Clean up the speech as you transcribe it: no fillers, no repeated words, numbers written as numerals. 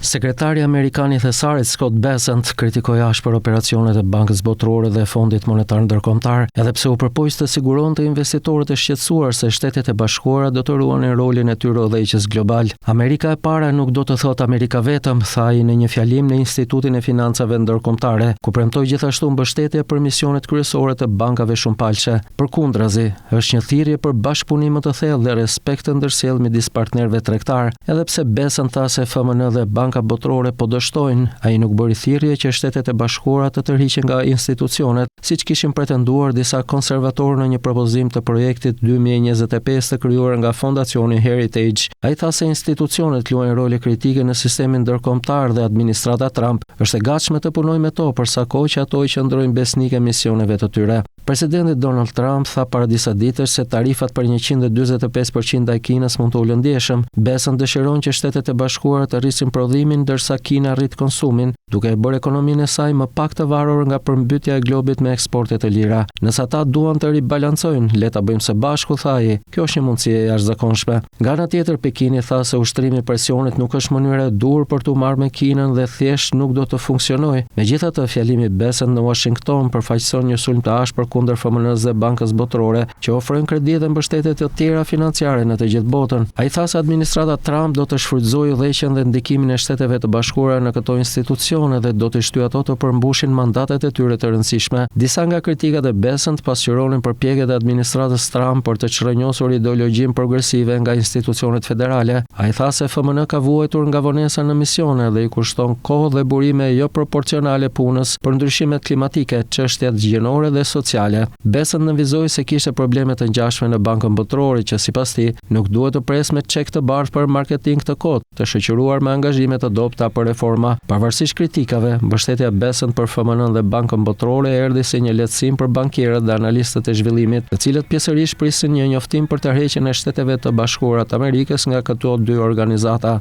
Sekretari amerikan I thesarit Scott Bessent kritikoi ashpër operacionet e Bankës Botërore dhe Fondit Monetar Ndërkombëtar, edhe pse u përpoq të siguronte investitorët e shqetësuar se Shtetet e Bashkuara do të ruanin rolin e tyre udhëheqës global. Amerika e para nuk do të thotë Amerika vetëm, tha ai në një fjalim në Institutin e Financave Ndërkombëtare, ku premtoi gjithashtu mbështetje për misionet kryesore të bankave shumëpalqe. Përkundrazi, është një thirrje për bashkëpunim më të thellë dhe respekt të ndërsjellë midis partnerëve tregtar, edhe pse Bessent tha se FMN dhe Banka Botërore po dështojnë, ai nuk bëri thirrje që Shtetet e Bashkuara të tërhiqen nga institucionet, siç kishin pretenduar disa konservatorë në një propozim të projektit 2025 të krijuar nga Fondacioni Heritage. Ai tha se institucionet luajnë role kritike në sistemin ndërkombëtar dhe administrata Trump është e gatshme të punojë me to për sa kohë që ato I qëndrojnë besnike misioneve të tyre. Presidenti Donald Trump tha para disa ditësh se tarifat për 145% ndaj Kinës mund të ulën ndjeshëm. Bessent dëshiron që Shtetet e Bashkuara të rrisin prodhimin ndërsa Kina rrit konsumin, duke e bërë ekonominë e saj më pak të varur nga përmbytja e globit me eksporte të lira. Nëse ata duan të ribalancojnë, le ta bëjmë së bashku, tha ai. Kjo është një mundësi e jashtëzakonshme. Nga ana tjetër, Pekini tha se ushtrimi I presionit nuk është mënyra e dur për të marrë me Kinën dhe thjesht nuk do të funksionojë. Megjithatë, fjalimi I Bessent në Washington përfaqëson një sulm të ashpër kundër FMN-s dhe Bankës Botërore, që ofrojnë kredi dhe mbështetje të tjera financiare në të gjithë botën. Ai tha se administrata Trump do të shfrytëzojë udhëheqjen dhe ndikimin e Shteteve të Bashkuara në këto institucione dhe do të shtyjë ato të përmbushin mandatet e tyre të rëndësishme. Disa nga kritikat e Bessent pasqyronin përpjekjet e administratës Trump për të çrënjosur ideologjinë progresive nga institucionet federale. Ai tha se FMN ka vuajtur nga vonesa në misione dhe I kushton kohë dhe burime jo proporcionale punës për ndryshimet klimatike, çështjat gjinore dhe sociale. Bessent nënvizoi se kishte probleme të ngjashme në Bankën Botërore që sipas tij nuk duhet të pres me çek të bardhë për marketing të kotë, të shoqëruar me angazhime të dobta për reforma. Pavarësisht kritikave, mbështetja Bessent për FMN dhe Bankën Botërore erdhi si një lehtësim për bankierët dhe analistët e zhvillimit, të cilët pjesërisht prisin një njoftim për tërheqjen e Shteteve të Bashkuara të Amerikës nga këto dy organizata.